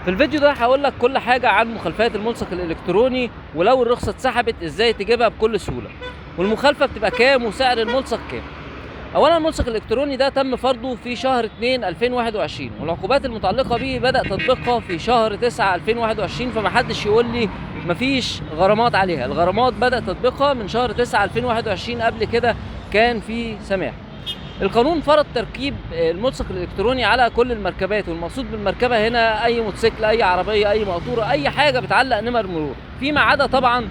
في الفيديو ده هقول لك كل حاجة عن مخالفات الملصق الإلكتروني، ولو الرخصة اتسحبت ازاي تجيبها بكل سهولة، والمخالفة بتبقى كام وسعر الملصق كام. أولا الملصق الإلكتروني ده تم فرضه في شهر 2 2021، والعقوبات المتعلقة به بدأ تطبيقها في شهر 9 2021، فمحدش يقول لي مفيش غرامات عليها. الغرامات بدأ تطبيقها من شهر 9 2021، قبل كده كان في سماح. القانون فرض تركيب الملصق الالكتروني على كل المركبات، والمقصود بالمركبه هنا اي موتوسيكل، اي عربيه، اي مقطوره، اي حاجه بتعلق نمر مرور، فيما عدا طبعا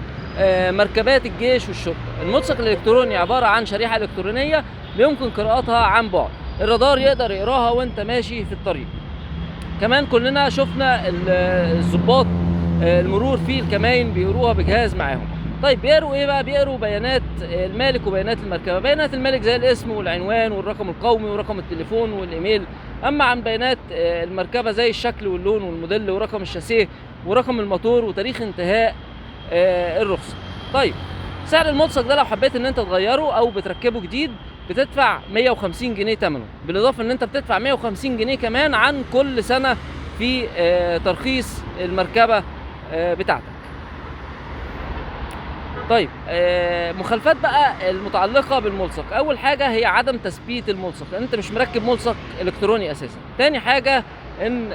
مركبات الجيش والشرطه. الملصق الالكتروني عباره عن شريحه الكترونيه يمكن قراءتها عن بعد، الرادار يقدر يقراها وانت ماشي في الطريق. كمان كلنا شفنا الضباط المرور في الكمائن بيقروها بجهاز معاهم. طيب بيقروا ايه بقى؟ بيقروا بيانات المالك وبيانات المركبه. بيانات المالك زي الاسم والعنوان والرقم القومي ورقم التليفون والايميل، اما عن بيانات المركبه زي الشكل واللون والموديل ورقم الشاسيه ورقم الموتور وتاريخ انتهاء الرخصه. طيب سعر الملصق ده لو حبيت ان انت تغيره او بتركبه جديد بتدفع 150 جنيه ثمنه، بالاضافه ان انت بتدفع 150 جنيه كمان عن كل سنه في ترخيص المركبه بتاعتك. طيب مخالفات بقى المتعلقه بالملصق. اول حاجه هي عدم تثبيت الملصق، لان انت مش مركب ملصق الكتروني اساسا. تاني حاجه ان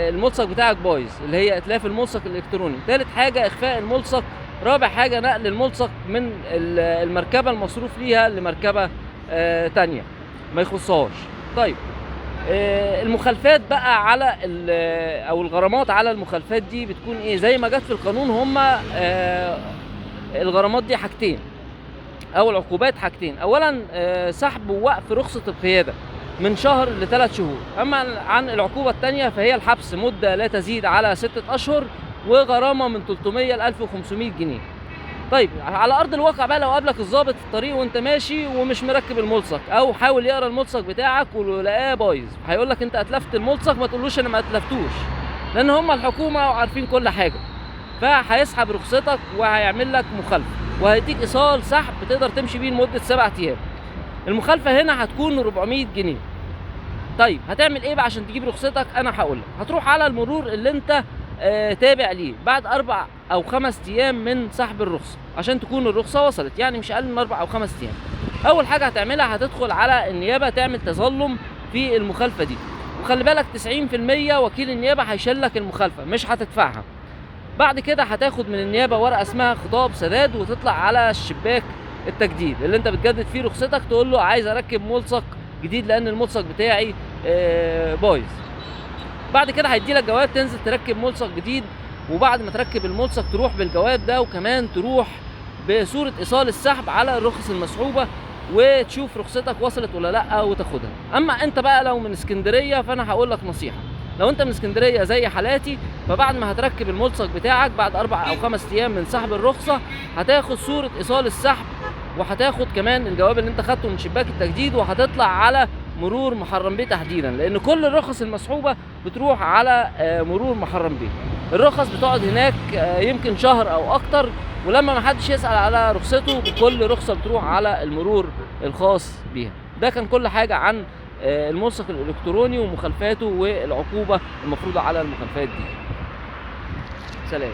الملصق بتاعك بايظ، اللي هي اتلاف الملصق الالكتروني. تالت حاجه اخفاء الملصق. رابع حاجه نقل الملصق من المركبه المصروف ليها لمركبه تانية ما يخصهاش. طيب المخالفات بقى على او الغرامات على المخالفات دي بتكون ايه؟ زي ما جت في القانون، هما الغرامات دي حاجتين او العقوبات حاجتين. اولا سحب ووقف رخصة القيادة من شهر ل3 شهور. اما عن العقوبة الثانية فهي الحبس مدة لا تزيد على 6 اشهر، وغرامة من 300 ل 1500 جنيه. طيب على ارض الواقع بقى، لو قابلك الضابط في الطريق وانت ماشي ومش مركب الملصق، او حاول يقرا الملصق بتاعك ولقاه بايظ، هيقول لك انت اتلفت الملصق. ما تقولوش انا ما اتلفتوش، لان هم الحكومة عارفين كل حاجة، فهيسحب رخصتك وهيعمل لك مخالفه وهيديك ايصال سحب تقدر تمشي بيه لمده 7 ايام. المخالفه هنا هتكون 400 جنيه. طيب هتعمل ايه بقى عشان تجيب رخصتك؟ انا هقول لك. هتروح على المرور اللي انت تابع ليه بعد 4 أو 5 ايام من سحب الرخصه، عشان تكون الرخصه وصلت، يعني مش اقل من 4 أو 5 ايام. اول حاجه هتعملها هتدخل على النيابه تعمل تظلم في المخالفه دي، وخلي بالك 90% وكيل النيابه هيشيل لك المخالفه، مش هتدفعها. بعد كده هتاخد من النيابه ورقه اسمها خطاب سداد، وتطلع على الشباك التجديد اللي انت بتجدد فيه رخصتك، تقول له عايز اركب ملصق جديد لان الملصق بتاعي بايظ. بعد كده هيدي لك جواب تنزل تركب ملصق جديد، وبعد ما تركب الملصق تروح بالجواب ده، وكمان تروح بصوره ايصال السحب على الرخص المسحوبه، وتشوف رخصتك وصلت ولا لا وتاخدها. اما انت بقى لو من اسكندريه فانا هقول لك نصيحه. لو انت من اسكندريه زي حالاتي، فبعد ما هتركب الملصق بتاعك بعد 4 أو 5 ايام من سحب الرخصه، هتاخد صوره ايصال السحب، وهتاخد كمان الجواب اللي انت خدته من شباك التجديد، وهتطلع على مرور محرم بيه تحديدا، لان كل الرخص المسحوبه بتروح على مرور محرم بيه. الرخص بتقعد هناك يمكن شهر او اكتر، ولما ما حدش يسال على رخصته كل رخصه بتروح على المرور الخاص بيها. ده كان كل حاجه عن الملصق الالكتروني ومخالفاته والعقوبه المفروضه على المخالفات دي. سلام.